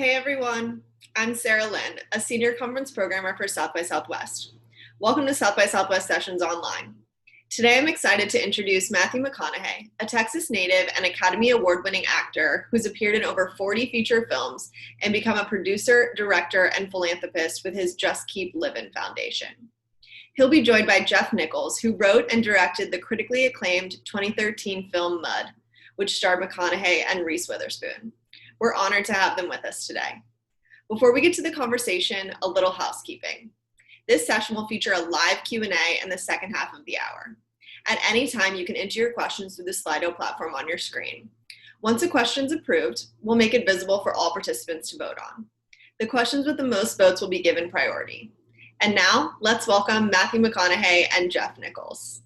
Hey everyone, I'm Sarah Lynn, a senior conference programmer for South by Southwest. Welcome to South by Southwest Sessions Online. Today I'm excited to introduce Matthew McConaughey, a Texas native and Academy Award-winning actor who's appeared in over 40 feature films and become a producer, director, and philanthropist with his Just Keep Livin Foundation. He'll be joined by Jeff Nichols, who wrote and directed the critically acclaimed 2013 film Mud, which starred McConaughey and Reese Witherspoon. We're honored to have them with us today. Before we get to the conversation, a little housekeeping. This session will feature a live Q&A in the second half of the hour. At any time, you can enter your questions through the Slido platform on your screen. Once a question's approved, we'll make it visible for all participants to vote on. The questions with the most votes will be given priority. And now, let's welcome Matthew McConaughey and Jeff Nichols.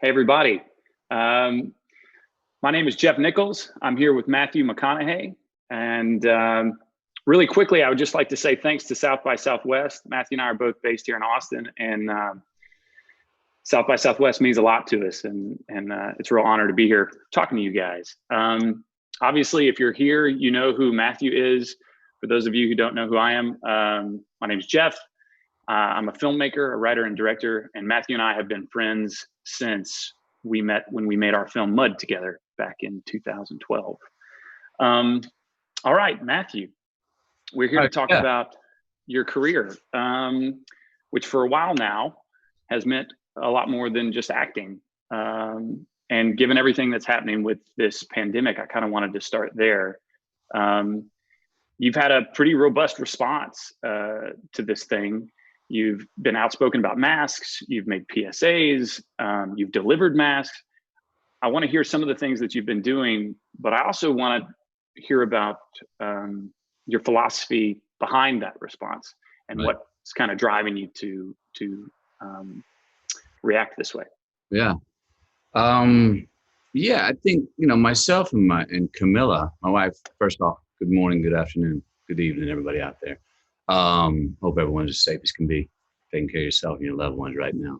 Hey, everybody. My name is Jeff Nichols. I'm here with Matthew McConaughey. And really quickly, I would just like to say thanks to South by Southwest. Matthew and I are both based here in Austin, and South by Southwest means a lot to us. And it's a real honor to be here talking to you guys. Obviously, if you're here, you know who Matthew is. For those of you who don't know who I am, my name is Jeff. I'm a filmmaker, a writer, and director. And Matthew and I have been friends since we met when we made our film Mud together back in 2012. All right, Matthew, we're here to talk about your career, which for a while now has meant a lot more than just acting. And given everything that's happening with this pandemic, I kind of wanted to start there. You've had a pretty robust response to this thing. You've been outspoken about masks, you've made PSAs, you've delivered masks. I want to hear some of the things that you've been doing, but I also want to hear about your philosophy behind that response and what's kind of driving you to react this way. Yeah. I think, myself and Camilla, my wife, first off, good morning, good afternoon, good evening, everybody out there. Hope everyone's as safe as can be, taking care of yourself and your loved ones right now.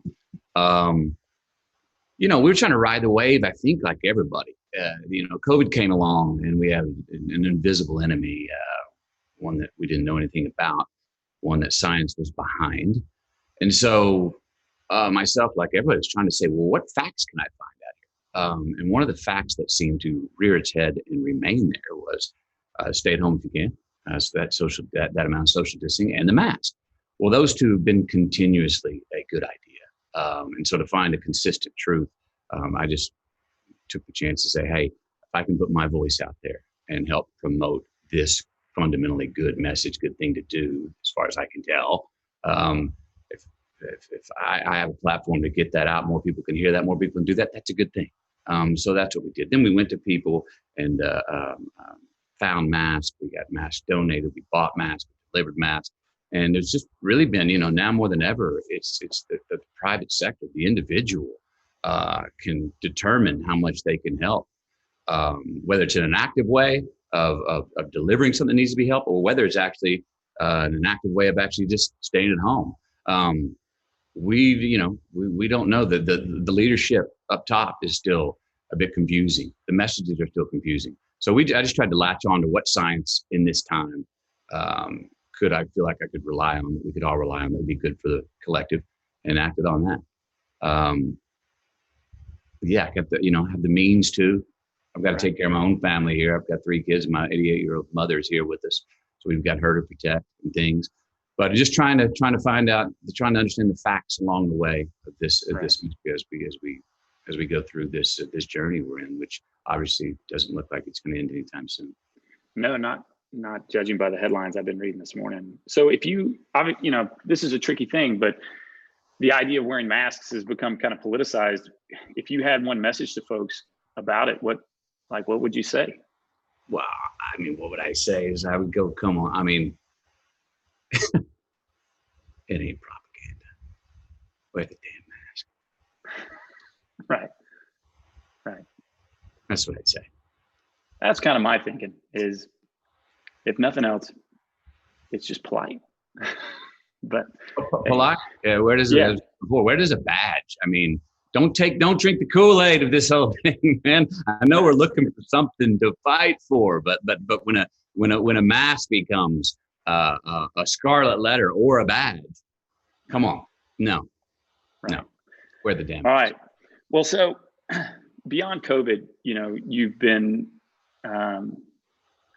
We were trying to ride the wave, I think, like everybody. COVID came along and we have an invisible enemy, one that we didn't know anything about, one that science was behind. And so myself, like everybody, was trying to say, well, what facts can I find out here? And one of the facts that seemed to rear its head and remain there was stay at home if you can. So that amount of social distancing and the mask. Well, those two have been continuously a good idea. And so to find a consistent truth, I just took the chance to say, hey, if I can put my voice out there and help promote this fundamentally good message, good thing to do, as far as I can tell, if I have a platform to get that out, more people can hear that, more people can do that, that's a good thing. So that's what we did. Then we went to people and found masks. We got masks donated. We bought masks, delivered masks. And there's just really been, now more than ever, it's the private sector, the individual can determine how much they can help, whether it's in an active way of delivering something that needs to be helped, or whether it's actually in an active way of actually just staying at home. We don't know that the leadership up top is still a bit confusing. The messages are still confusing. So I just tried to latch on to what science in this time could I feel like I could rely on, that we could all rely on, that would be good for the collective, and acted on that. I got have the means to. I've got to take care of my own family here. I've got 3 kids. My 88-year-old mother is here with us, so we've got her to protect and things. But just trying to find out, trying to understand the facts along the way of this, as we go through this journey we're in, which obviously doesn't look like it's going to end anytime soon. No, not judging by the headlines I've been reading this morning. So if this is a tricky thing, but the idea of wearing masks has become kind of politicized. If you had one message to folks about it, what would you say? Well, what would I say is I would go, come on. It ain't propaganda. Wear the damn mask. Right. That's what I'd say. That's kind of my thinking is, if nothing else, it's just polite. But polite? Yeah. Where does a badge? don't drink the Kool-Aid of this whole thing, man. I know we're looking for something to fight for, but when a mask becomes a scarlet letter or a badge, come on, no, wear the damn. All right. Well, so beyond COVID, you've been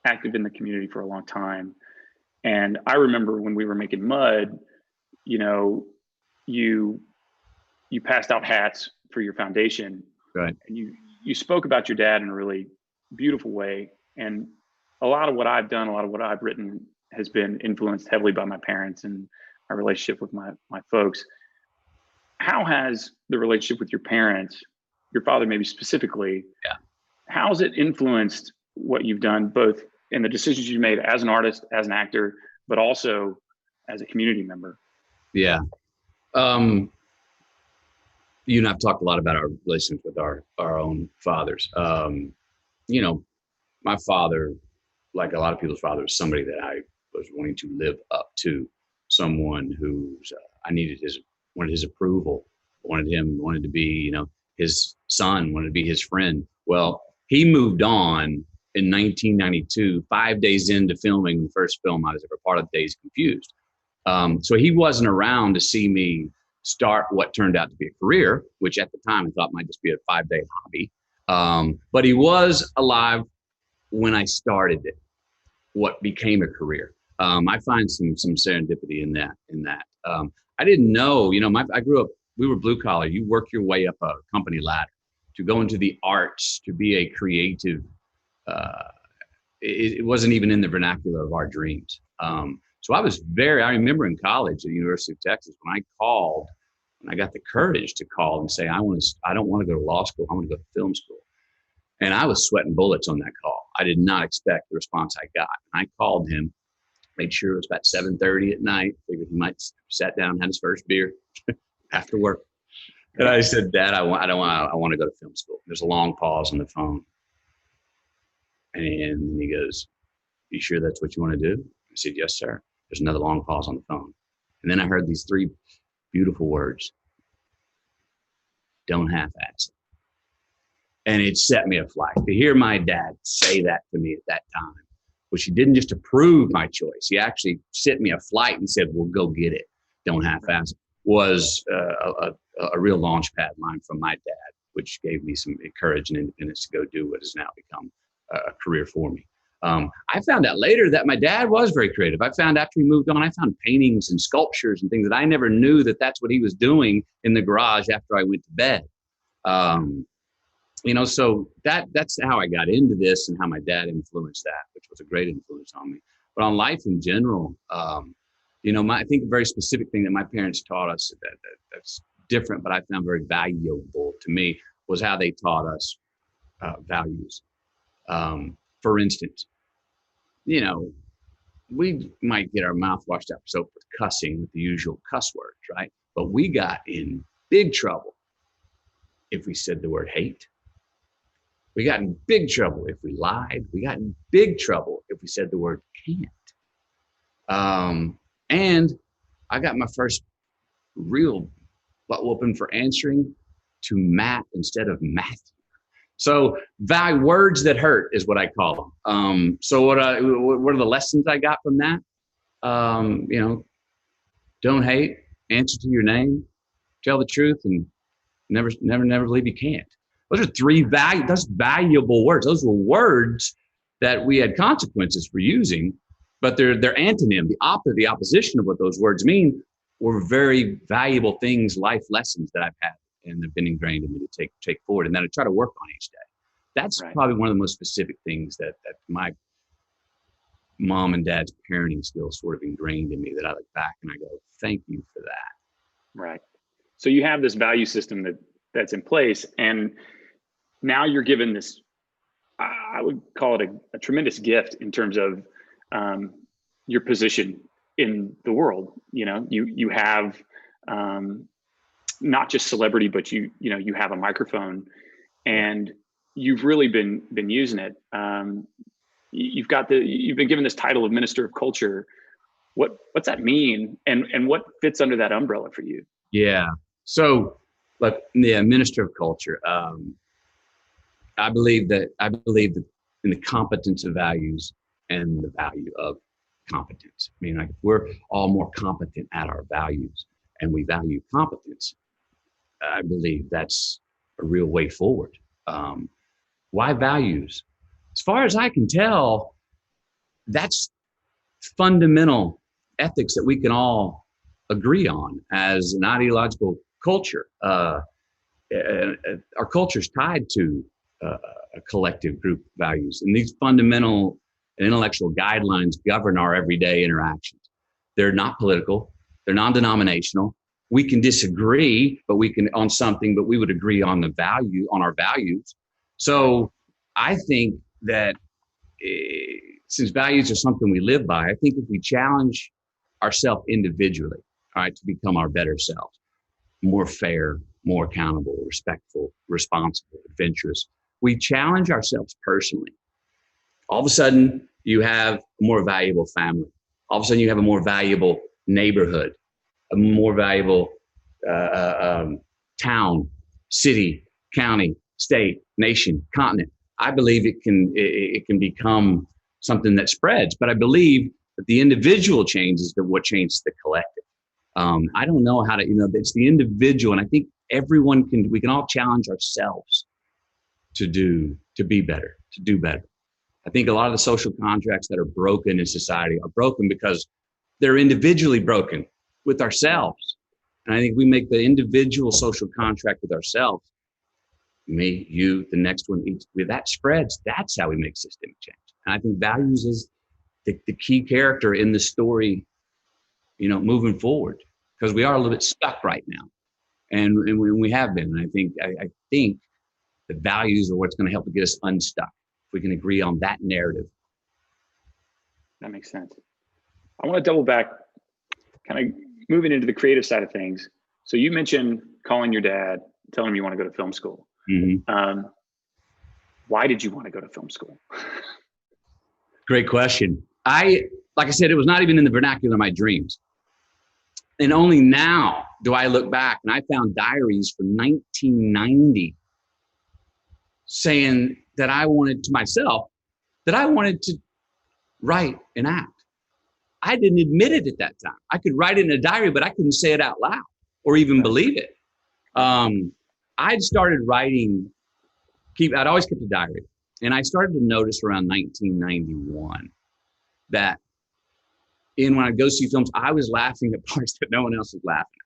active in the community for a long time, and I remember when we were making mud, you passed out hats for your foundation, right? And you spoke about your dad in a really beautiful way. And a lot of what I've done, a lot of what I've written has been influenced heavily by my parents and my relationship with my folks. How has the relationship with your parents, your father maybe specifically, how has it influenced what you've done, both in the decisions you made as an artist, as an actor, but also as a community member? Yeah. You and I've talked a lot about our relations with our own fathers. My father, like a lot of people's fathers, is somebody that I was wanting to live up to, someone who's I wanted his approval, wanted to be, his son, wanted to be his friend. Well, he moved on in 1992, 5 days into filming the first film I was ever part of, Days Confused. So he wasn't around to see me start what turned out to be a career, which at the time I thought might just be a 5-day hobby. But he was alive when I started it, what became a career. I find some serendipity in that. I didn't know, I grew up, we were blue collar. You work your way up a company ladder to go into the arts, to be a creative. It wasn't even in the vernacular of our dreams. So I remember in college at the University of Texas, when I got the courage to call and say, I don't want to go to law school. I want to go to film school. And I was sweating bullets on that call. I did not expect the response I got. I called him, made sure it was about 7:30 at night. Figured he might sat down, had his first beer after work. And I said, Dad, I want to go to film school. There's a long pause on the phone. And he goes, you sure that's what you want to do? I said, yes, sir. There's another long pause on the phone. And then I heard these 3 beautiful words: don't half-ass it. And it set me aflight to hear my dad say that to me at that time, which he didn't just approve my choice. He actually set me aflight and said, well, go get it. Don't half-ass it. Was a real launch pad line from my dad, which gave me some courage and independence to go do what has now become a career for me. I found out later that my dad was very creative. I found after he moved on, I found paintings and sculptures and things that I never knew that's what he was doing in the garage after I went to bed. So that's how I got into this and how my dad influenced that, which was a great influence on me. But on life in general, I think a very specific thing that my parents taught us that's different, but I found very valuable to me, was how they taught us values. For instance, we might get our mouth washed out soap with cussing, with the usual cuss words, right? But we got in big trouble if we said the word hate. We got in big trouble if we lied. We got in big trouble if we said the word can't. And I got my first real butt whooping for answering to Matt instead of Matthew. So words that hurt is what I call them. So what are the lessons I got from that? Don't hate, answer to your name, tell the truth, and never believe you can't. Those are that's valuable words. Those were words that we had consequences for using, but their antonym, the opposition of what those words mean, were very valuable things, life lessons that I've had and have been ingrained in me to take forward, and that I try to work on each day. That's right. Probably one of the most specific things that my mom and dad's parenting skills sort of ingrained in me, that I look back and I go, thank you for that. Right. So you have this value system that's in place, and now you're given this, I would call it a tremendous gift in terms of your position in the world. You have not just celebrity, but you have a microphone, and you've really been using it. You've been given this title of Minister of Culture. What's that mean, and what fits under that umbrella for you? Yeah. So But yeah, minister of culture. I believe that in the competence of values and the value of competence. I mean, like if we're all more competent at our values and we value competence, I believe that's a real way forward. Why values? As far as I can tell, that's fundamental ethics that we can all agree on as an ideological culture. Our culture is tied to a collective group values, and these fundamental and intellectual guidelines govern our everyday interactions. They're not political. They're non-denominational. We can disagree, but we can on something, but we would agree on on our values. So I think that since values are something we live by, I think if we challenge ourselves individually, all right, to become our better selves, more fair, more accountable, respectful, responsible, adventurous, we challenge ourselves personally. All of a sudden, you have a more valuable family. All of a sudden, you have a more valuable neighborhood, a more valuable town, city, county, state, nation, continent. I believe it can become something that spreads, but I believe that the individual changes what changes the collective. I don't know how to, it's the individual, and I think we can all challenge ourselves to be better, to do better. I think a lot of the social contracts that are broken in society are broken because they're individually broken with ourselves. And I think we make the individual social contract with ourselves, me, you, the next one, that spreads. That's how we make systemic change. And I think values is the key character in the story, moving forward, because we are a little bit stuck right now. And we have been. And I think the values are what's going to help to get us unstuck. If we can agree on that narrative. That makes sense. I want to double back, kind of moving into the creative side of things. So you mentioned calling your dad, telling him you want to go to film school. Mm-hmm. Why did you want to go to film school? Great question. Like I said, it was not even in the vernacular of my dreams. And only now do I look back, and I found diaries from 1990 saying that I wanted to write and act. I didn't admit it at that time. I could write it in a diary, but I couldn't say it out loud or even believe it. I'd started writing, I'd always kept a diary. And I started to notice around 1991 that when I go see films, I was laughing at parts that no one else was laughing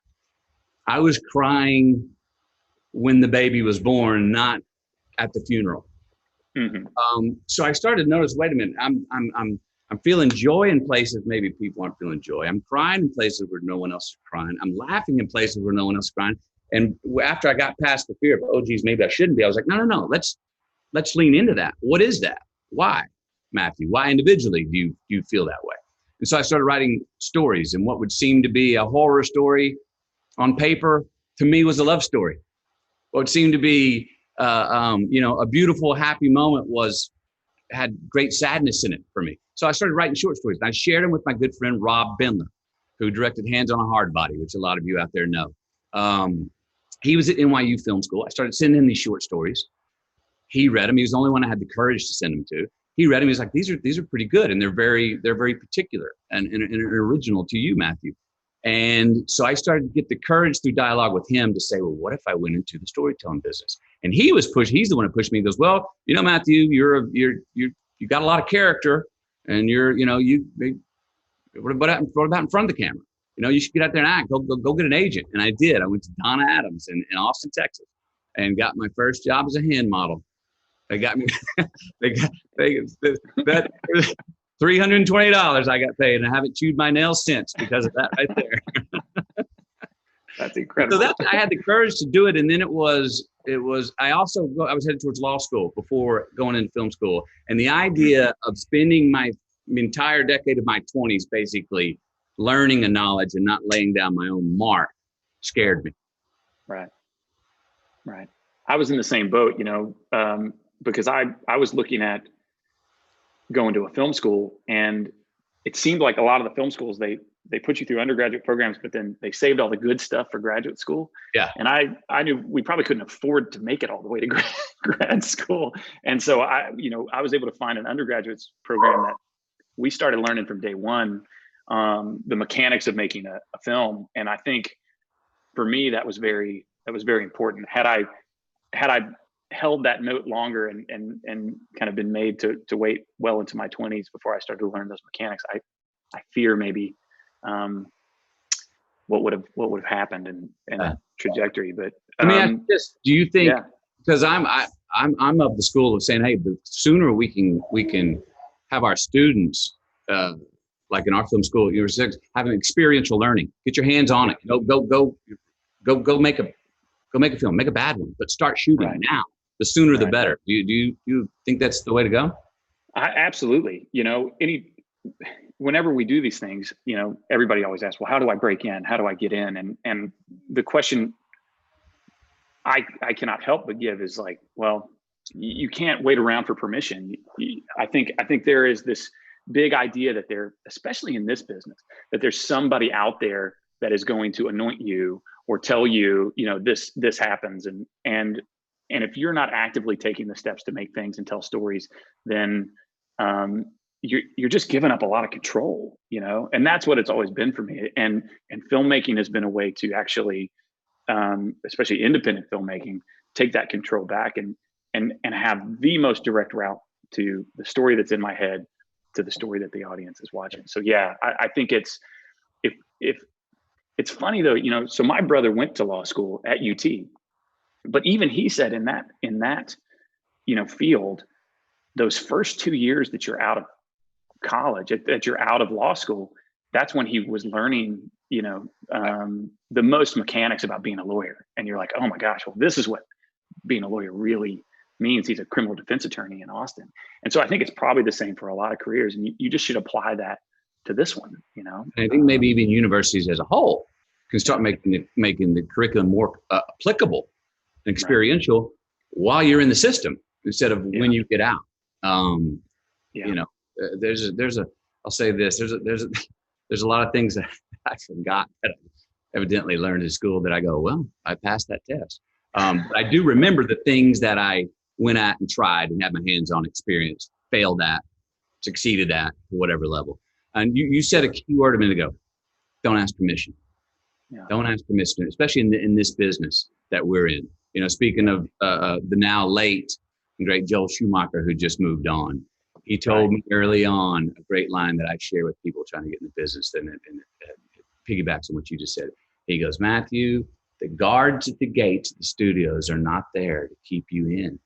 at. I was crying when the baby was born, not at the funeral. Mm-hmm. So I started to notice, wait a minute, I'm feeling joy in places maybe people aren't feeling joy. I'm crying in places where no one else is crying. I'm laughing in places where no one else is crying. And after I got past the fear of, oh, geez, maybe I shouldn't be, I was like, no, let's lean into that. What is that? Why, Matthew? Why individually do you feel that way? And so I started writing stories, and what would seem to be a horror story on paper to me was a love story. What seemed to be a beautiful, happy moment had great sadness in it for me. So I started writing short stories, and I shared them with my good friend Rob Bendler, who directed Hands on a Hard Body, which a lot of you out there know. He was at NYU Film School. I started sending him these short stories. He read them. He was the only one I had the courage to send them to. He read them. He was like, these are pretty good, and they're very particular and original to you, Matthew. And so I started to get the courage through dialogue with him to say, well, what if I went into the storytelling business? And he's the one who pushed me. He goes, well, Matthew, you got a lot of character, and what about in front of the camera? You should get out there and act. Go get an agent. And I did. I went to Donna Adams in Austin, Texas, and got my first job as a hand model. They got me. that $320 I got paid, and I haven't chewed my nails since because of that right there. That's incredible. So I had the courage to do it, and then I was headed towards law school before going into film school, and the idea of spending my entire decade of my 20s basically learning a knowledge and not laying down my own mark scared me. Right. I was in the same boat, because I was looking at going to a film school, and it seemed like a lot of the film schools, they put you through undergraduate programs, but then they saved all the good stuff for graduate school. Yeah. And I knew we probably couldn't afford to make it all the way to grad school. And so I was able to find an undergraduate program that we started learning from day one, the mechanics of making a film. And I think for me, that was very important. Had I held that note longer and kind of been made to wait well into my 20s before I started to learn those mechanics, I fear maybe what would have happened in a trajectory. But I mean, do you think? Yeah. Because I'm of the school of saying, hey, the sooner we can have our students, like in our film school, having experiential learning, get your hands on it. Go make a film, make a bad one, but start shooting now. The sooner the better. Do you think that's the way to go? Absolutely. Whenever we do these things, everybody always asks, well, how do I break in? How do I get in? And the question I cannot help but give is like, well, you can't wait around for permission. I think there is this big idea that especially in this business, that there's somebody out there that is going to anoint you or tell you, this happens. And if you're not actively taking the steps to make things and tell stories, then you're just giving up a lot of control, and that's what it's always been for me. And filmmaking has been a way to actually, especially independent filmmaking, take that control back and have the most direct route to the story that's in my head, to the story that the audience is watching. So yeah, I think it's funny though, so my brother went to law school at UT, but even he said in that field, those first 2 years that you're out of college, that you're out of law school, that's when he was learning, the most mechanics about being a lawyer. And you're like, oh my gosh, well, this is what being a lawyer really means. He's a criminal defense attorney in Austin. And so I think it's probably the same for a lot of careers. And you just should apply that to this one, And I think maybe even universities as a whole can start making the curriculum more applicable and experiential while you're in the system instead of when you get out. I'll say this, there's a lot of things that I forgot that I evidently learned in school that I go, well, I passed that test. But I do remember the things that I went at and tried and had my hands on, experience, failed at, succeeded at, whatever level. And you said a key word a minute ago, don't ask permission. Yeah. Don't ask permission, especially in this business that we're in. Speaking of the now late and great Joel Schumacher, who just moved on, he told me early on a great line that I share with people trying to get in the business, and it piggybacks on what you just said. He goes, Matthew, the guards at the gates of the studios are not there to keep you in.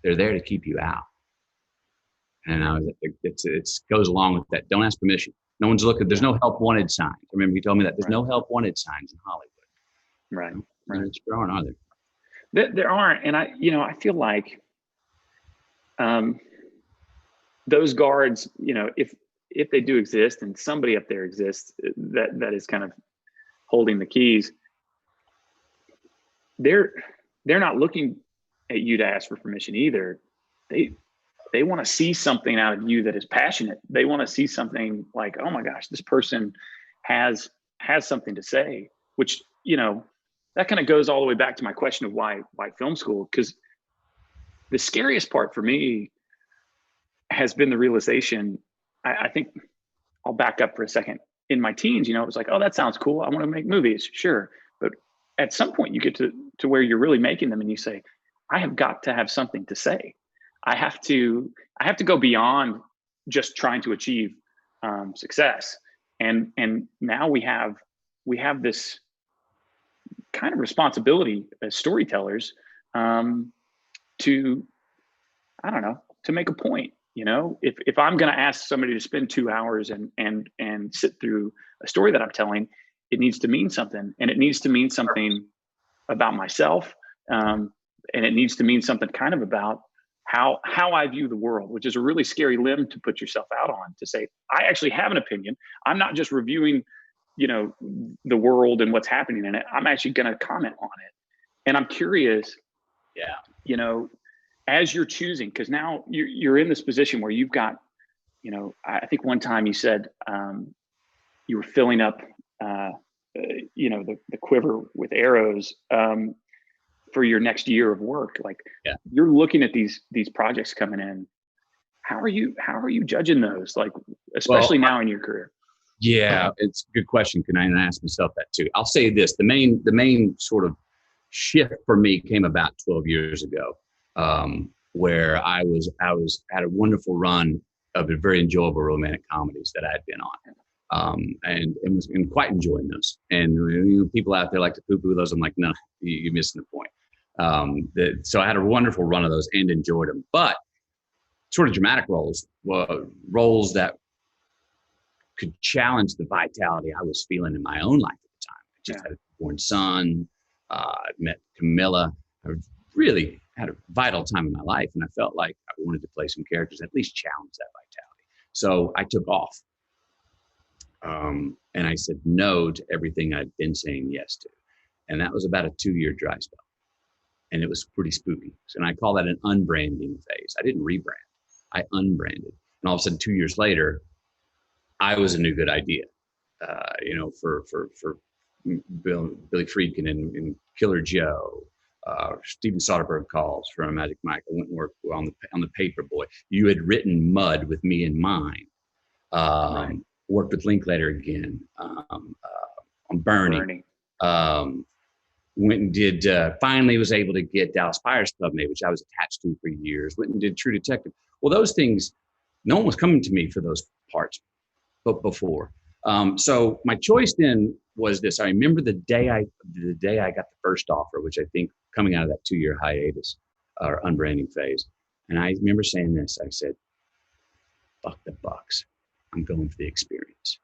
They're there to keep you out. And it goes along with that. Don't ask permission. No one's looking. There's no help wanted signs. Remember, he told me that there's no help wanted signs in Hollywood. Right. There aren't, are there? There aren't. And I feel like those guards, if they do exist and somebody up there exists that is kind of holding the keys, they're not looking at you to ask for permission either. They want to see something out of you that is passionate. They want to see something like, oh my gosh, this person has something to say, which, that kind of goes all the way back to my question of why film school, because the scariest part for me has been the realization, I think I'll back up for a second. In my teens, it was like, oh, that sounds cool. I want to make movies. Sure. But at some point you get to where you're really making them and you say, I have got to have something to say. I have to go beyond just trying to achieve success. And now we have this kind of responsibility as storytellers to make a point. If I'm going to ask somebody to spend 2 hours and sit through a story that I'm telling, it needs to mean something, and it needs to mean something about myself. And it needs to mean something kind of about how I view the world, which is a really scary limb to put yourself out on, to say, I actually have an opinion. I'm not just reviewing, the world and what's happening in it. I'm actually going to comment on it. And I'm curious, as you're choosing, because now you're in this position where you've got I think one time you said you were filling up, the quiver with arrows for your next year of work. Like, Yeah. You're looking at these projects coming in. How are you judging those? Like, especially now in your career? Yeah, it's a good question. Can I ask myself that too? I'll say this: the main sort of shift for me came about 12 years ago, where I had a wonderful run of a very enjoyable romantic comedies that I had been on, and was quite enjoying those. And people out there like to poo-poo those. I'm like, no, you're missing the point. So I had a wonderful run of those and enjoyed them, but sort of dramatic roles that could challenge the vitality I was feeling in my own life at the time. I just had a born son. I met Camilla. I really had a vital time in my life, and I felt like I wanted to play some characters, at least challenge that vitality. So I took off, and I said no to everything I'd been saying yes to, and that was about a 2-year dry spell, and it was pretty spooky. And I call that an unbranding phase. I didn't rebrand; I unbranded, and all of a sudden, 2 years later, I was a new good idea, for Billy Friedkin and Killer Joe. Steven Soderbergh calls from Magic Mike. I went and worked on the Paperboy. You had written Mud with me in mind. Right. Worked with Linklater again on Bernie. Went and did. Finally, was able to get Dallas Buyers Club made, which I was attached to for years. Went and did True Detective. Well, those things, no one was coming to me for those parts. But before, so my choice then was this. I remember the day I got the first offer, which I think coming out of that 2-year hiatus or unbranding phase, and I remember saying this. I said, "Fuck the bucks. I'm going for the experience.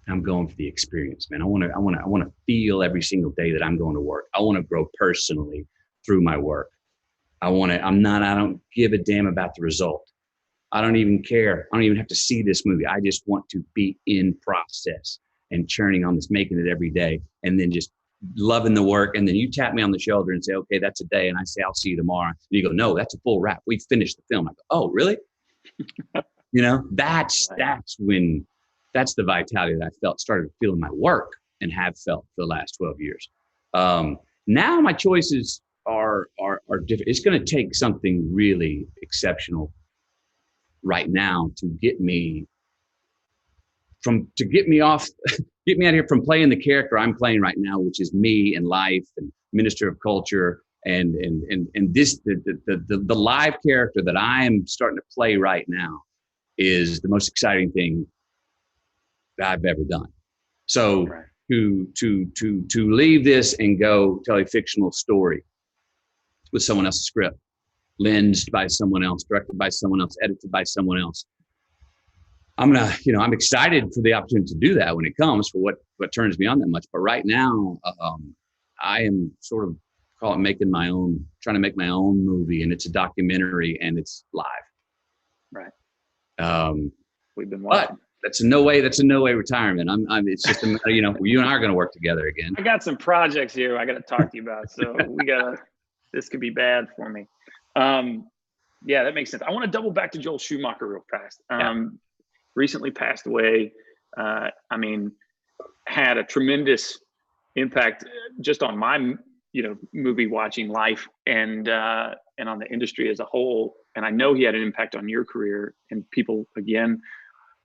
I'm going for the experience, man. I want to feel every single day that I'm going to work. I want to grow personally through my work. I don't give a damn about the result. I don't even care. I don't even have to see this movie. I just want to be in process and churning on this, making it every day, and then just loving the work. And then you tap me on the shoulder and say, okay, that's a day. And I say, I'll see you tomorrow. And you go, no, that's a full wrap. We finished the film. I go, oh, really? That's the vitality that I started feeling my work and have felt for the last 12 years. Now my choices are different. It's going to take something really exceptional right now to get me out of here from playing the character I'm playing right now, which is me in life and Minister of Culture and this the live character that I am starting to play right now is the most exciting thing that I've ever done. So right. to leave this and go tell a fictional story with someone else's script, lensed by someone else, directed by someone else, edited by someone else. I'm excited for the opportunity to do that when it comes, for what turns me on that much. But right now, I am sort of trying to make my own movie, and it's a documentary and it's live. Right. We've been watching. That's a no way retirement. It's just, you and I are going to work together again. I got some projects here I got to talk to you about. So this could be bad for me. Yeah, that makes sense. I want to double back to Joel Schumacher real fast. Recently passed away. Had a tremendous impact just on my, movie watching life and on the industry as a whole. And I know he had an impact on your career, and people, again,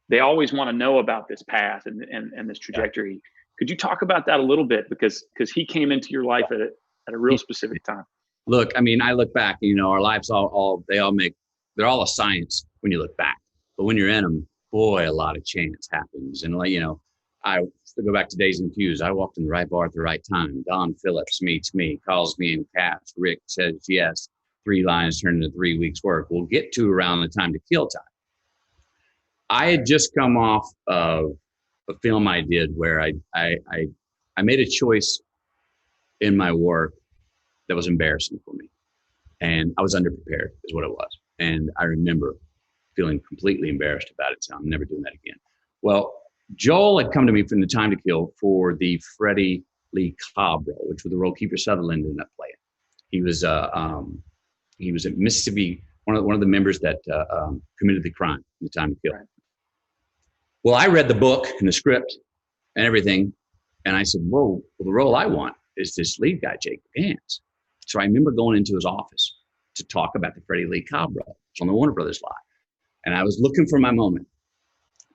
they always want to know about this path and this trajectory. Yeah. Could you talk about that a little bit? Because he came into your life at a real specific time. Look, I look back, our lives they're all a science when you look back, but when you're in them, boy, a lot of chance happens. And I go back to Days and Cues. I walked in the right bar at the right time. Don Phillips meets me, calls me in caps. Rick says yes. 3 lines turn into 3 weeks work. We'll get to around the time to kill time. I had just come off of a film I did where I made a choice in my work that was embarrassing for me. And I was underprepared is what it was. And I remember feeling completely embarrassed about it. So I'm never doing that again. Well, Joel had come to me from The Time to Kill for the Freddie Lee Cobb role, which was the role Kiefer Sutherland ended up playing. He was at Mississippi, one of the members that committed the crime in The Time to Kill. Right. Well, I read the book and the script and everything, and I said, whoa, well, the role I want is this lead guy, Jake Gans. So I remember going into his office to talk about the Freddie Lee Cobb role on the Warner Brothers lot. And I was looking for my moment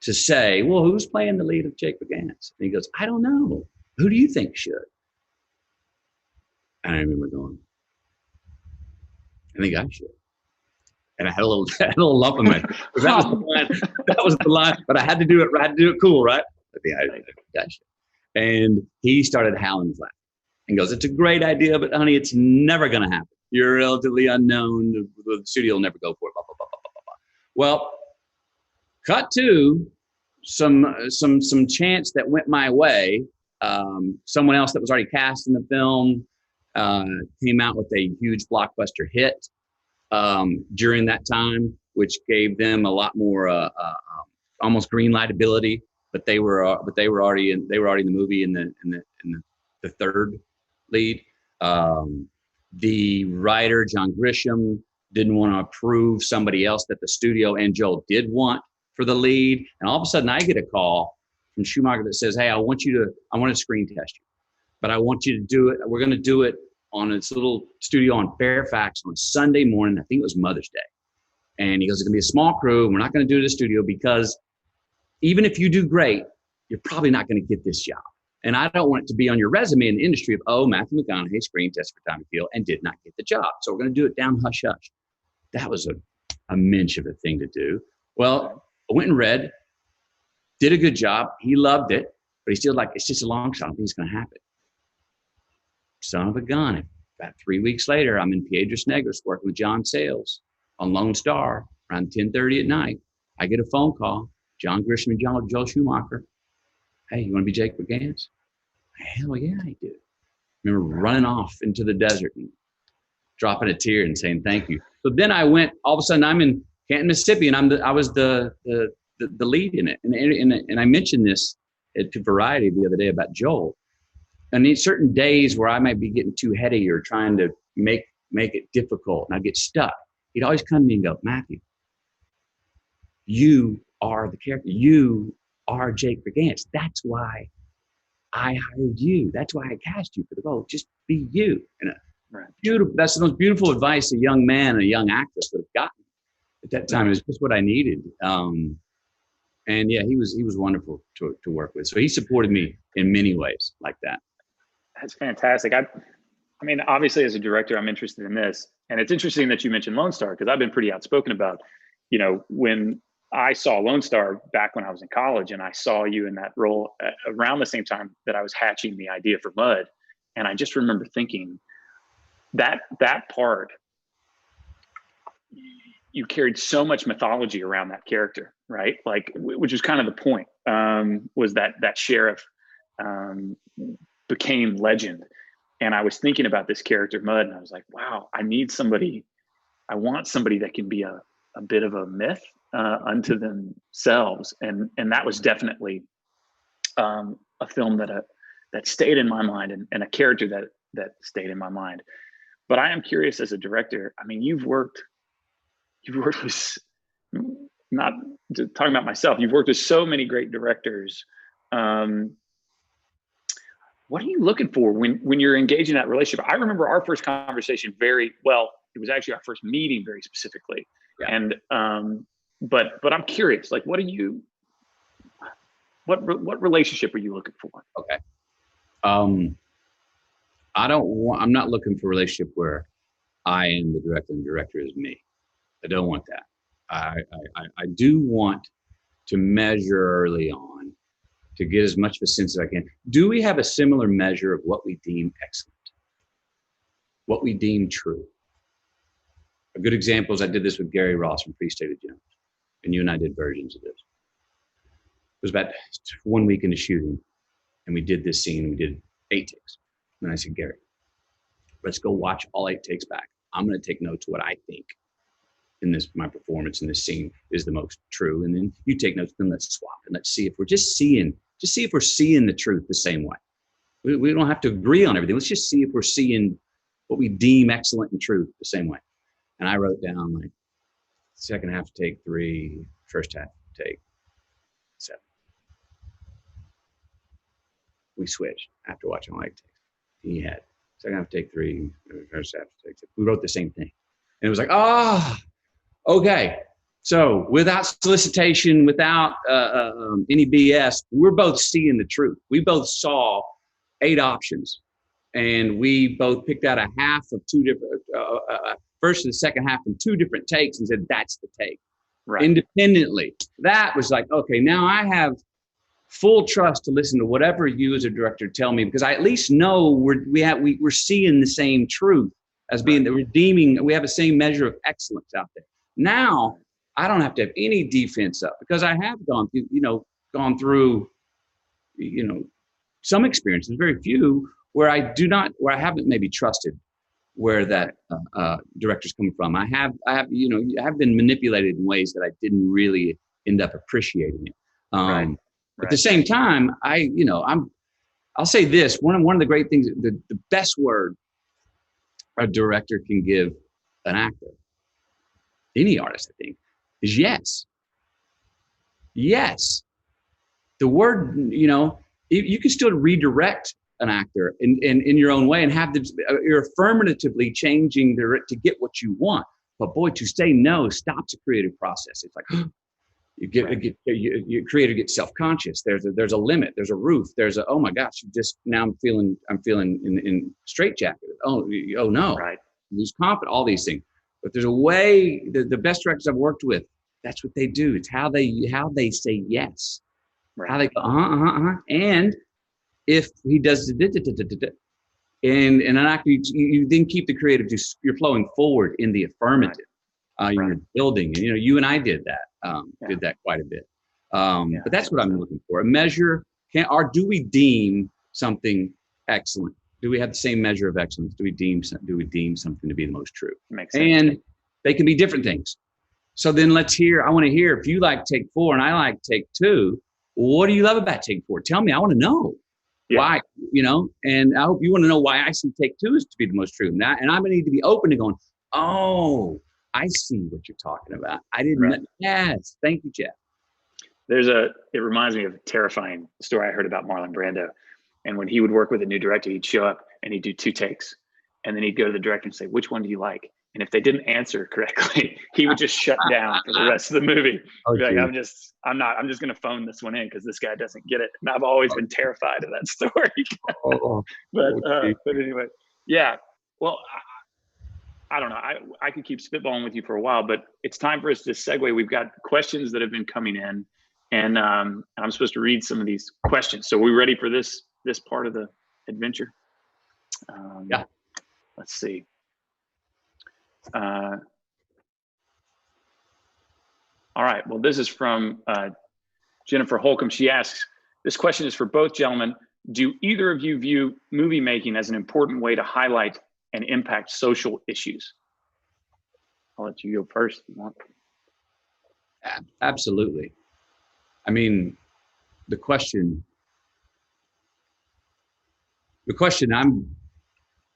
to say, well, who's playing the lead of Jake Gans? And he goes, I don't know. Who do you think should? And I remember going, I think I should. And I had a little lump in my that was the line. That was the line. But I had to do it. I had to do it cool, right? I think I should. And he started howling flat and goes, "It's a great idea, but honey, it's never going to happen. You're relatively unknown. The studio will never go for it." Blah, blah, blah, blah, blah, blah. Well, cut to some chance that went my way. Someone else that was already cast in the film came out with a huge blockbuster hit during that time, which gave them a lot more almost green light ability. But they were already in the movie in the third lead. The writer John Grisham didn't want to approve somebody else that the studio and Joel did want for the lead, and all of a sudden I get a call from Schumacher that says, "Hey, I want to screen test you, but I want you to do it. We're going to do it on this little studio on Fairfax on Sunday morning. I think it was Mother's Day." And he goes, "It's going to be a small crew. We're not going to do it at the studio because even if you do great, you're probably not going to get this job. And I don't want it to be on your resume in the industry of, oh, Matthew McConaughey screen test for Time to Kill and did not get the job. So we're going to do it down hush hush." That was a minch of a thing to do. Well, I went and read, did a good job. He loved it, but he's still like, it's just a long shot. I don't think it's going to happen. Son of a gun. About 3 weeks later, I'm in Piedras Negras working with John Sayles on Lone Star around 10:30 at night. I get a phone call. John Grisham and Joel Schumacher. "Hey, you want to be Jake Gans?" "Hell yeah, I do." Remember running off into the desert and dropping a tear and saying thank you. So then I went. All of a sudden, I'm in Canton, Mississippi, and I was the lead in it. And I mentioned this to Variety the other day about Joel. And in certain days where I might be getting too heady or trying to make it difficult, and I get stuck, he'd always come to me and go, "Matthew, you are the character. You are Jake Gans. That's why I hired you. That's why I cast you for the role. Just be you." And beautiful. That's the most beautiful advice a young man and a young actress would have gotten at that time. It was just what I needed. And yeah, he was wonderful to work with. So he supported me in many ways like that. That's fantastic. I mean, obviously as a director, I'm interested in this, and it's interesting that you mentioned Lone Star because I've been pretty outspoken about, when I saw Lone Star back when I was in college, and I saw you in that role around the same time that I was hatching the idea for Mud. And I just remember thinking that part, you carried so much mythology around that character, right? Like, which was kind of the point, was that sheriff became legend. And I was thinking about this character Mud, and I was like, wow, I want somebody that can be a bit of a myth unto themselves. And that was definitely a film that stayed in my mind, and a character that stayed in my mind. But I am curious as a director. I mean, you've worked with, not talking about myself, you've worked with so many great directors. What are you looking for when you're engaging that relationship? I remember our first conversation very well. It was actually our first meeting very specifically. Yeah. And but I'm curious, like, what relationship are you looking for? Okay. I'm not looking for a relationship where I am the director and the director is me. I don't want that. I do want to measure early on to get as much of a sense as I can. Do we have a similar measure of what we deem excellent? What we deem true? A good example is I did this with Gary Ross from Free State of Jones, and you and I did versions of this. It was about 1 week into shooting, and we did this scene. We did 8 takes. And I said, "Gary, let's go watch all 8 takes back. I'm going to take notes what I think in my performance in this scene is the most true. And then you take notes, then let's swap and let's see if we're see if we're seeing the truth the same way. We don't have to agree on everything. Let's just see if we're seeing what we deem excellent and true the same way." And I wrote down, like, second half take 3, first half take 7. We switched after watching all 8 takes. He had second half take 3, first half take 6. We wrote the same thing. And it was like, okay. So without solicitation, without any BS, we're both seeing the truth. We both saw 8 options, and we both picked out a half of 2 different, first and the second half from 2 different takes, and said, that's the take. Right. Independently. That was like, okay, now I have full trust to listen to whatever you as a director tell me, because I at least know we're seeing the same truth as being the redeeming. We have the same measure of excellence out there. Now I don't have to have any defense up, because I have gone through some experiences, very few, where I haven't maybe trusted where that director's coming from. I have been manipulated in ways that I didn't really end up appreciating it. Right. At the same time, I'll say this, one of the great things, the best word a director can give an actor, any artist, I think, is yes. Yes. The word, you can still redirect an actor in your own way and have you're affirmatively changing to get what you want. But boy, to say no stops the creative process. It's like, your creator gets self-conscious. There's a limit. There's a roof. Oh my gosh, now I'm feeling in straitjacket. Oh no, right. Lose confidence. All these things. But there's a way. The best directors I've worked with, that's what they do. It's how they say yes. Right. How they go and if he does and an actor, you then keep the creative. You're flowing forward in the affirmative. Right. You're building, and you and I did that. Did that quite a bit. But that's what I'm looking for. A measure, do we deem something excellent? Do we have the same measure of excellence? Do we deem something to be the most true? Makes sense. And they can be different things. So then I want to hear, if you like take 4 and I like take 2, what do you love about take 4? Tell me, I want to know. Yeah. Why, and I hope you want to know why I see take 2 is to be the most true. And I'm going to need to be open to going, oh, I see what you're talking about. I didn't. Right. Yes. Thank you, Jeff. It reminds me of a terrifying story I heard about Marlon Brando. And when he would work with a new director, he'd show up and he'd do 2 takes. And then he'd go to the director and say, which one do you like? And if they didn't answer correctly, he would just shut down for the rest of the movie. Like, I'm just going to phone this one in because this guy doesn't get it. And I've always been terrified of that story. But anyway, yeah. Well, I don't know. I could keep spitballing with you for a while, but it's time for us to segue. We've got questions that have been coming in, and I'm supposed to read some of these questions. So are we ready for this part of the adventure? Yeah. Let's see. All right. Well, this is from Jennifer Holcomb. She asks, this question is for both gentlemen. Do either of you view movie making as an important way to highlight and impact social issues? I'll let you go first if you want. Absolutely. I mean, the question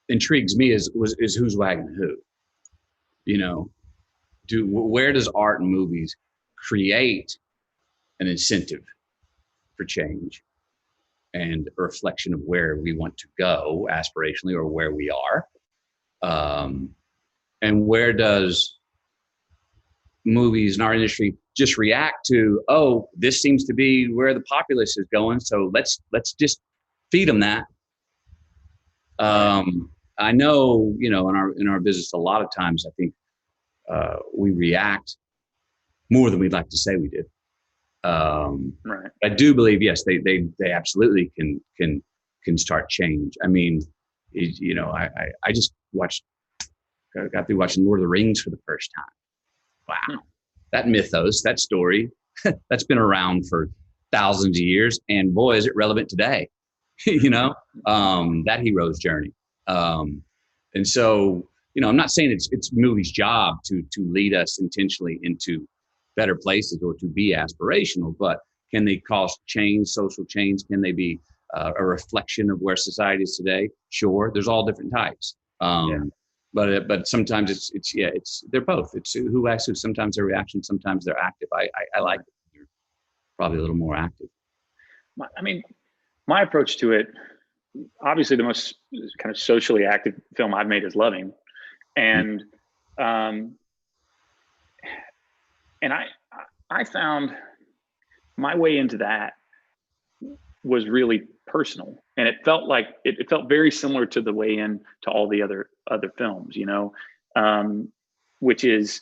intrigues me is who's wagging who? Where does art and movies create an incentive for change and a reflection of where we want to go aspirationally or where we are? And where does movies in our industry just react to, oh, this seems to be where the populace is going, so let's just feed them that. I know, in our business, a lot of times I think we react more than we'd like to say we did. Right. I do believe, yes, they absolutely can start change. I mean, I just got through watching Lord of the Rings for the first time. Wow. That mythos, that story, that's been around for thousands of years. And boy, is it relevant today, that hero's journey. And so, I'm not saying it's movie's job to lead us intentionally into better places or to be aspirational, but can they cause change, social change? Can they be a reflection of where society is today? Sure. There's all different types. But sometimes it's they're both. It's who acts who. Sometimes they're reaction, sometimes they're active. I like it. You're probably a little more active. I mean, my approach to it, obviously the most kind of socially active film I've made is Loving. And and I found my way into that was really personal, and it felt like it felt very similar to the way in to all the other films, you know, which is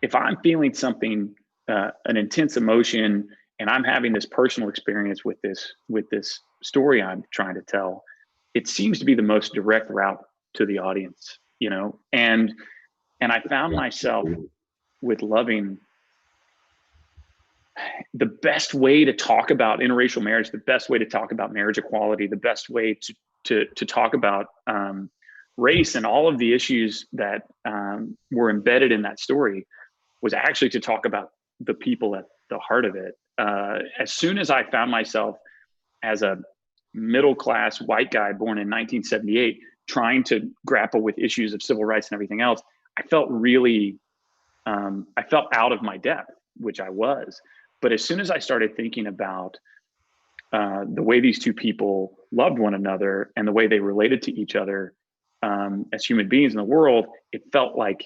if I'm feeling something, an intense emotion, and I'm having this personal experience with this story I'm trying to tell, it seems to be the most direct route to the audience, you know, and I found myself with Loving, the best way to talk about interracial marriage, the best way to talk about marriage equality, the best way to talk about race and all of the issues that were embedded in that story was actually to talk about the people at the heart of it. As soon as I found myself as a middle-class white guy born in 1978, trying to grapple with issues of civil rights and everything else, I felt really, I felt out of my depth, which I was. But as soon as I started thinking about the way these two people loved one another and the way they related to each other as human beings in the world, it felt like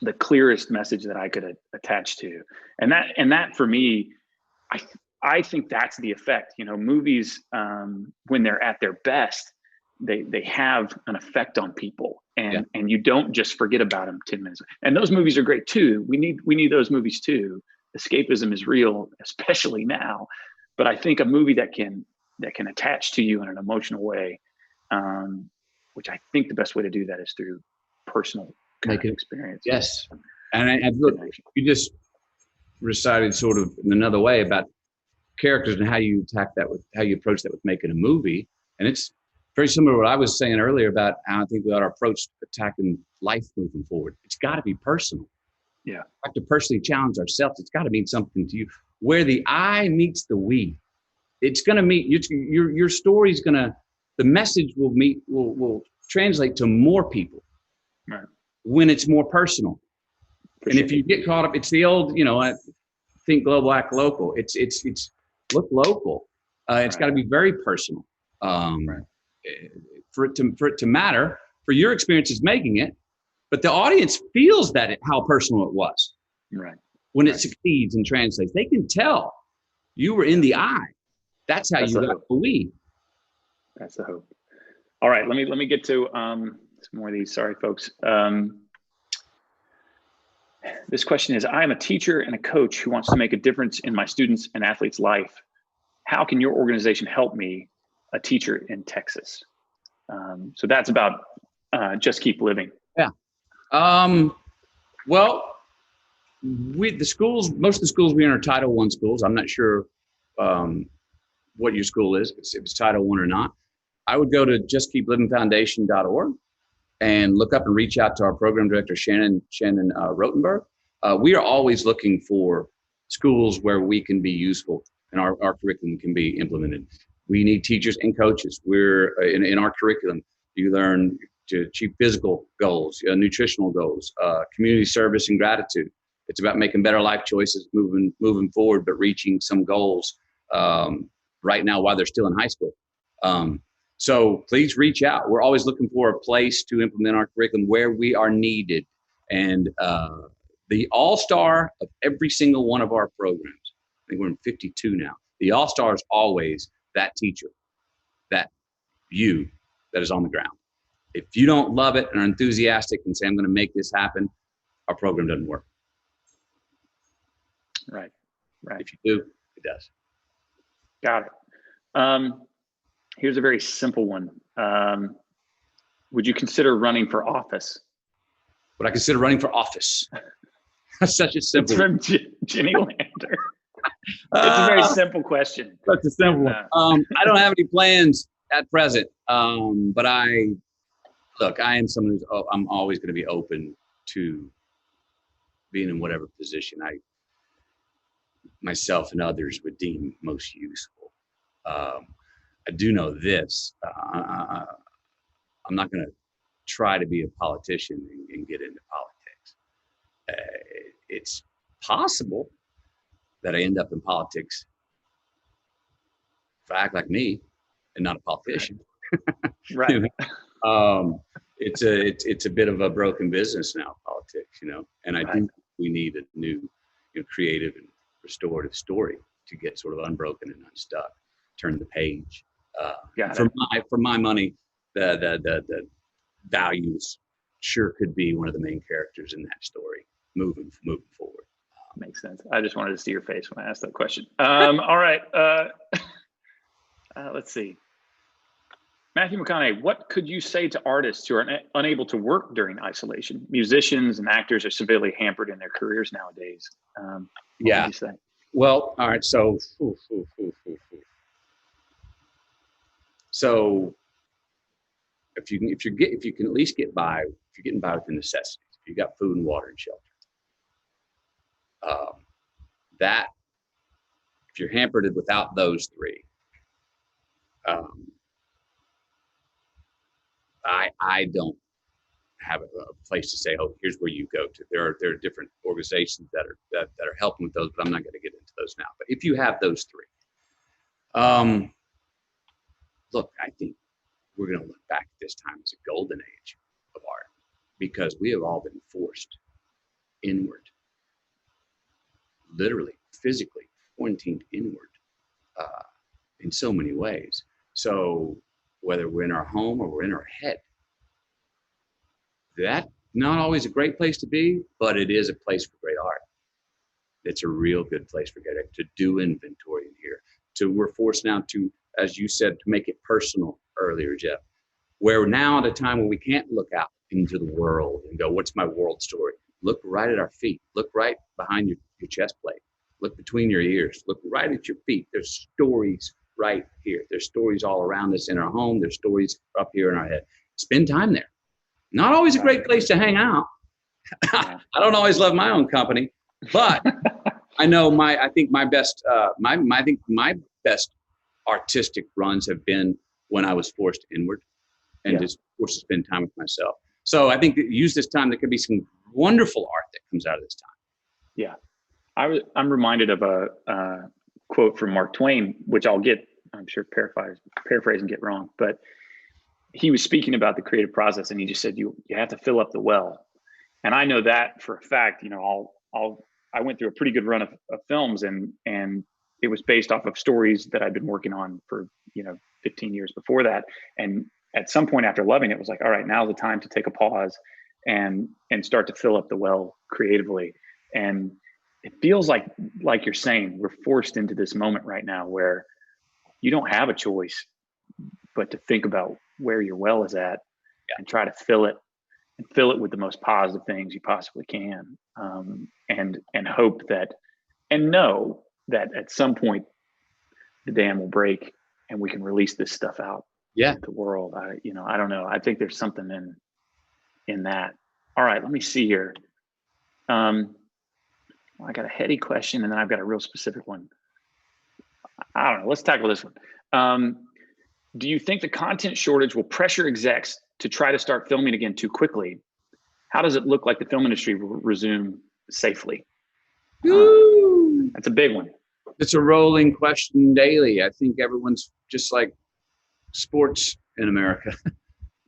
the clearest message that I could attach to. And that for me, I think that's the effect. You know, movies, when they're at their best, they have an effect on people, and you don't just forget about them 10 minutes. And those movies are great too. We need those movies too. Escapism is real, especially now. But I think a movie that can attach to you in an emotional way, which I think the best way to do that is through personal experience. Yes. And look, you just recited sort of in another way about characters and how you attack that with how you approach that with making a movie. And it's very similar to what I was saying earlier about how I think we ought to approach attacking life moving forward. It's got to be personal. Yeah. We have to personally challenge ourselves. It's got to mean something to you. Where the I meets the we, it's going to meet your story's going to, the message will translate to more people. Right. When it's more personal. And if you get caught up, it's the old, you know, I think global, act local. It's look local. It's got to be very personal. For it to matter, for your experiences making it, but the audience feels how personal it was. Right. When it succeeds and translates, they can tell you were in the I. That's how you got the we. That's the hope. All right, let me get to some more of these. Sorry, folks. This question is: I am a teacher and a coach who wants to make a difference in my students' and athletes' life. How can your organization help me, a teacher in Texas? So that's about Just Keep Living. Yeah. Well, most of the schools we are Title I schools. I'm not sure what your school is, if it's Title I or not. I would go to justkeeplivingfoundation.org and look up and reach out to our program director, Shannon Rotenberg. We are always looking for schools where we can be useful and our curriculum can be implemented. We need teachers and coaches. We're in our curriculum, you learn to achieve physical goals, nutritional goals, community service and gratitude. It's about making better life choices, moving forward, but reaching some goals right now while they're still in high school. So please reach out. We're always looking for a place to implement our curriculum where we are needed. And the all-star of every single one of our programs, I think we're in 52 now, the all-star is always that teacher, that is on the ground. If you don't love it and are enthusiastic and say, I'm going to make this happen, our program doesn't work. Right. If you do, it does. Got it. Here's a very simple one. Would you consider running for office? Would I consider running for office? That's such a simple. It's from Jenny Lander. It's a very simple question. That's a simple one. I don't have any plans at present, but I am someone who's, I'm always going to be open to being in whatever position myself and others would deem most useful. I do know this. I'm not going to try to be a politician and get into politics. It's possible that I end up in politics if I act like me and not a politician. Right. It's a bit of a broken business now, politics, and I do think we need a new, creative and restorative story to get sort of unbroken and unstuck, turn the page. For my money, the values sure could be one of the main characters in that story moving forward. Makes sense. I just wanted to see your face when I asked that question. All right. Let's see. Matthew McConaughey, what could you say to artists who are unable to work during isolation? Musicians and actors are severely hampered in their careers nowadays. What would you say? Well, all right. So if you can at least get by, if you're getting by with the necessities, if you got food and water and shelter, that if you're hampered without those three, I don't have a place to say, oh, here's where you go to. There are different organizations that are helping with those, but I'm not going to get into those now. But if you have those three, look, I think we're going to look back at this time as a golden age of art, because we have all been forced inward, literally, physically quarantined inward in so many ways. So whether we're in our home or we're in our head, that's not always a great place to be, but it is a place for great art. It's a real good place for great art, to do inventory in here. So we're forced now to, as you said, to make it personal earlier, Jeff. We're now at a time where we can't look out into the world and go, what's my world story? Look right at our feet. Look right behind your chest plate. Look between your ears. Look right at your feet. There's stories right here. There's stories all around us in our home. There's stories up here in our head. Spend time there. Not always a great place to hang out. I don't always love my own company, but I know I think my best artistic runs have been when I was forced inward and just forced to spend time with myself. So I think that use this time. There could be some wonderful art that comes out of this time. Yeah. I'm reminded of a quote from Mark Twain, which I'm sure paraphrase and get wrong, but he was speaking about the creative process, and he just said, you have to fill up the well. And I know that for a fact. I went through a pretty good run of films, and it was based off of stories that I'd been working on for 15 years before that. And at some point after loving it, was like, all right, now's the time to take a pause and start to fill up the well creatively. And it feels like you're saying, we're forced into this moment right now where you don't have a choice but to think about where your well is at and try to fill it with the most positive things you possibly can. And hope that, and know that at some point the dam will break and we can release this stuff out into the world. I don't know. I think there's something in that. All right, let me see here. I got a heady question, and then I've got a real specific one. I don't know. Let's tackle this one. Do you think the content shortage will pressure execs to try to start filming again too quickly? How does it look like the film industry will resume safely? That's a big one. It's a rolling question daily. I think everyone's just like sports in America.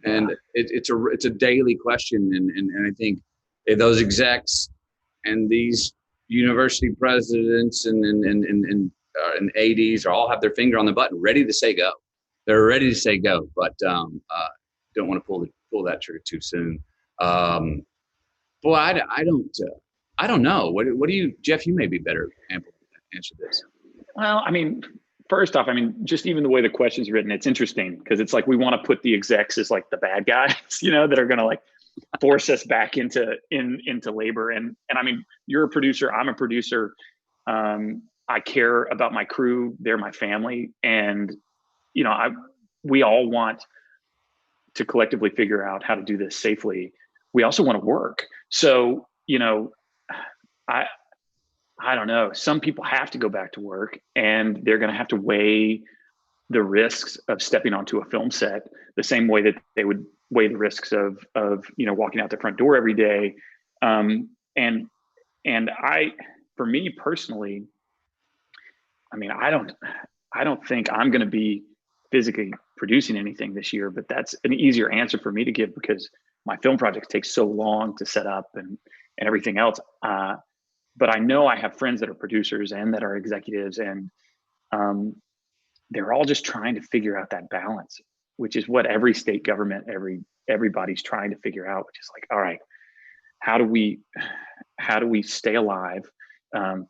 And it's a daily question. And I think those execs and these university presidents and ADs all have their finger on the button, ready to say go. They're ready to say go, but don't want to pull that trigger too soon. Boy, I don't know. What do you, Jeff? You may be better able to answer this. Well, first off, just even the way the question's written, it's interesting because it's like we want to put the execs as like the bad guys, that are going to like force us back into labor. And you're a producer, I'm a producer. I care about my crew. They're my family. And, we all want to collectively figure out how to do this safely. We also want to work. So, I don't know. Some people have to go back to work, and they're going to have to weigh the risks of stepping onto a film set the same way that they would weigh the risks of walking out the front door every day. And for me personally, I mean, I don't think I'm going to be physically producing anything this year, but that's an easier answer for me to give because my film projects take so long to set up and everything else. But I know I have friends that are producers and that are executives, and they're all just trying to figure out that balance, which is what every state government, everybody's trying to figure out, which is like, all right, how do we stay alive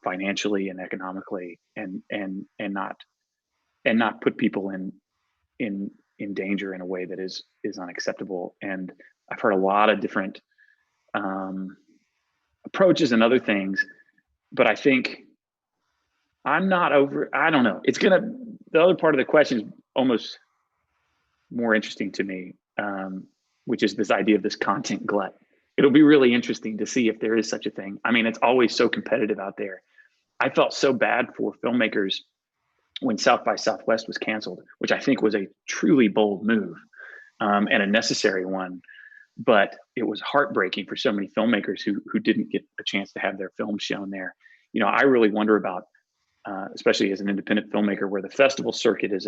financially and economically, and not put people in danger in a way that is unacceptable. And I've heard a lot of different approaches and other things, but I think I don't know. The other part of the question is almost more interesting to me, which is this idea of this content glut. It'll be really interesting to see if there is such a thing. I mean, it's always so competitive out there. I felt so bad for filmmakers when South by Southwest was canceled, which I think was a truly bold move and a necessary one. But it was heartbreaking for so many filmmakers who didn't get a chance to have their films shown there. I really wonder about, especially as an independent filmmaker, where the festival circuit is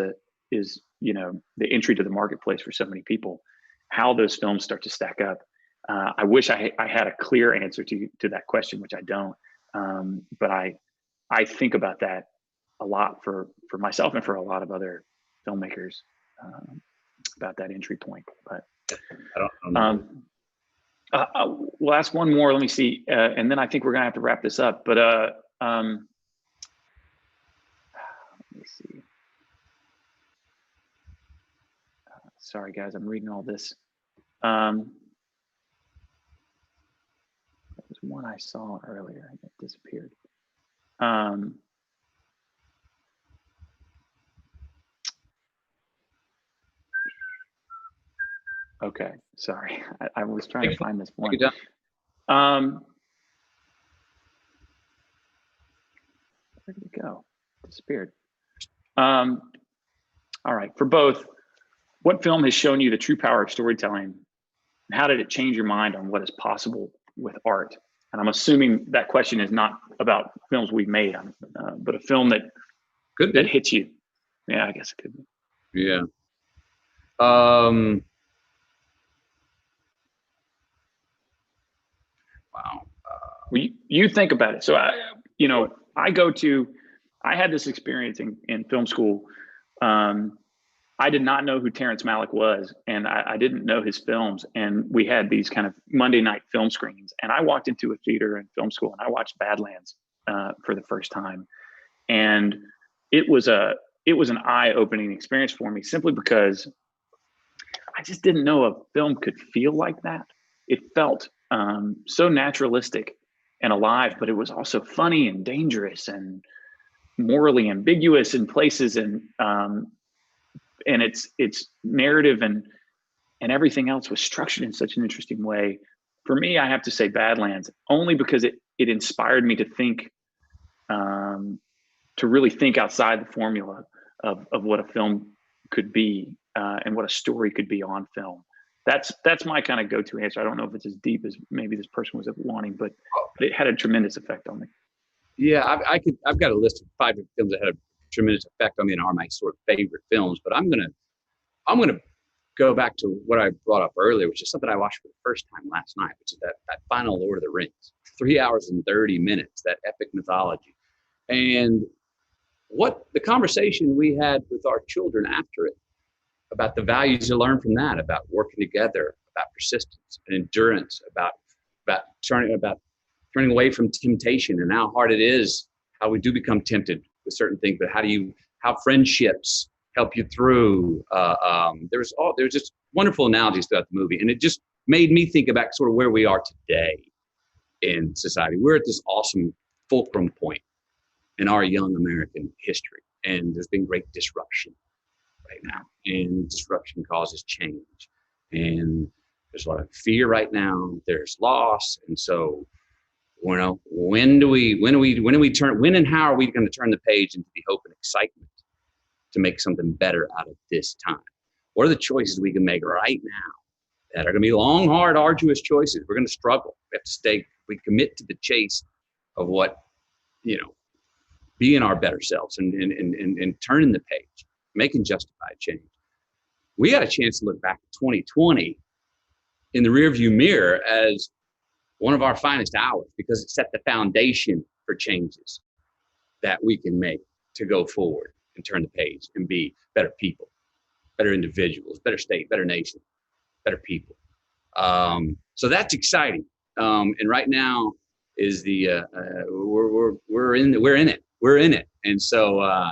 the entry to the marketplace for so many people, how those films start to stack up. I wish I had a clear answer to that question, which I don't. But I think about that a lot for myself and for a lot of other filmmakers about that entry point. But I don't know. We'll ask one more. Let me see, and then I think we're gonna have to wrap this up. But let me see. Sorry, guys, I'm reading all this. There was one I saw earlier and it disappeared. Okay, sorry. I was trying to find this one. Where did it go? Disappeared. All right, for both, what film has shown you the true power of storytelling? And how did it change your mind on what is possible with art? And I'm assuming that question is not about films we've made, but a film that hits you. Yeah, I guess it could be. Yeah. Wow. Well, you think about it. So I had this experience in film school. I did not know who Terrence Malick was, and I didn't know his films. And we had these kind of Monday night film screenings. And I walked into a theater in film school and I watched Badlands for the first time. And it was an eye-opening experience for me, simply because I just didn't know a film could feel like that. It felt so naturalistic and alive, but it was also funny and dangerous and morally ambiguous in places, and its narrative and everything else was structured in such an interesting way. For me, I have to say Badlands, only because it inspired me to think, to really think outside the formula of what a film could be and what a story could be on film. That's my kind of go-to answer. I don't know if it's as deep as maybe this person was wanting, but it had a tremendous effect on me. Yeah, I've got a list of 5 films that had a tremendous effect on me and are my sort of favorite films. But I'm gonna go back to what I brought up earlier, which is something I watched for the first time last night, which is that final Lord of the Rings, 3 hours and 30 minutes, that epic mythology, and what the conversation we had with our children after it about the values you learn from that, about working together, about persistence and endurance, about turning away from temptation and how hard it is, how we do become tempted with certain things, but how friendships help you through. There's just wonderful analogies throughout the movie. And it just made me think about sort of where we are today in society. We're at this awesome fulcrum point in our young American history. And there's been great disruption right now. And disruption causes change. And there's a lot of fear right now. There's loss. And so, when and how are we going to turn the page into the hope and excitement to make something better out of this time? What are the choices we can make right now that are going to be long, hard, arduous choices. We're going to struggle. We commit to the chase of what, being our better selves and turning the page, making justified change. We got a chance to look back at 2020 in the rearview mirror as one of our finest hours, because it set the foundation for changes that we can make to go forward and turn the page and be better people, better individuals, better state, better nation, better people. So that's exciting. And right now is we're in it. And so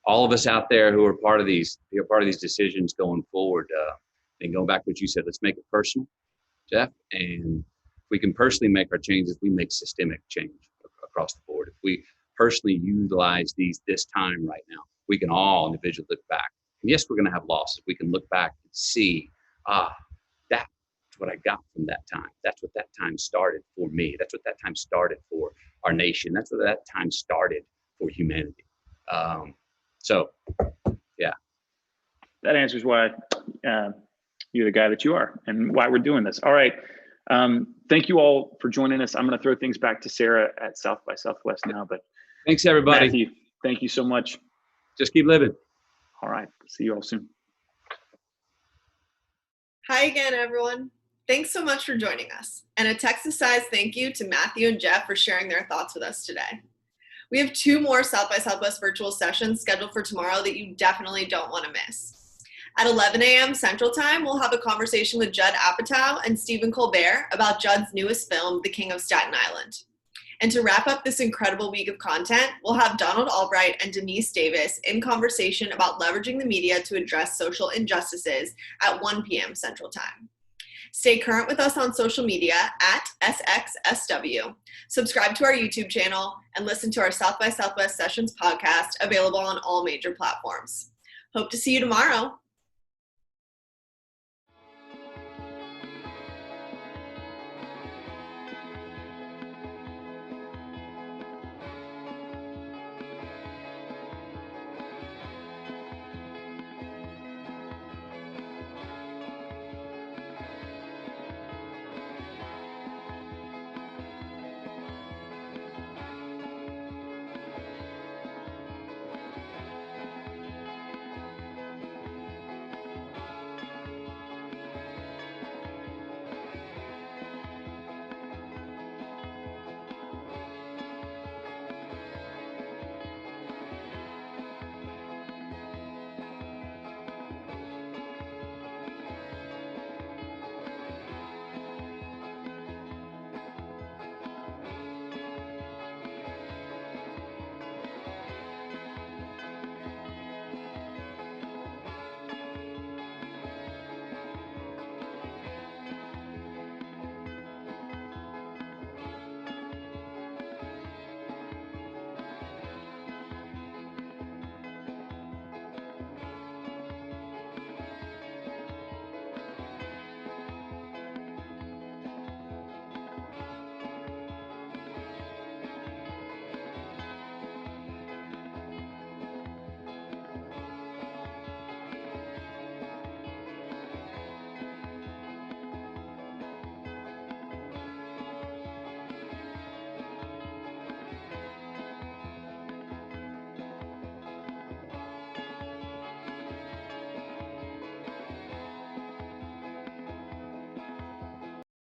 all of us out there who are part of these decisions going forward, and going back to what you said, let's make it personal, Jeff. And if we can personally make our changes, we make systemic change across the board. If we personally utilize this time right now, we can all individually look back. And yes, we're going to have losses. We can look back and see, that's what I got from that time. That's what that time started for me. That's what that time started for our nation. That's what that time started for humanity. So, yeah. That answers why you're the guy that you are and why we're doing this. All right. Thank you all for joining us. I'm going to throw things back to Sarah at South by Southwest now, but thanks everybody. Matthew, thank you so much. Just keep living. All right. See you all soon. Hi again, everyone. Thanks so much for joining us. And a Texas-sized thank you to Matthew and Jeff for sharing their thoughts with us today. We have 2 more South by Southwest virtual sessions scheduled for tomorrow that you definitely don't want to miss. At 11 a.m. Central Time, we'll have a conversation with Judd Apatow and Stephen Colbert about Judd's newest film, The King of Staten Island. And to wrap up this incredible week of content, we'll have Donald Albright and Denise Davis in conversation about leveraging the media to address social injustices at 1 p.m. Central Time. Stay current with us on social media at SXSW. Subscribe to our YouTube channel and listen to our South by Southwest Sessions podcast, available on all major platforms. Hope to see you tomorrow.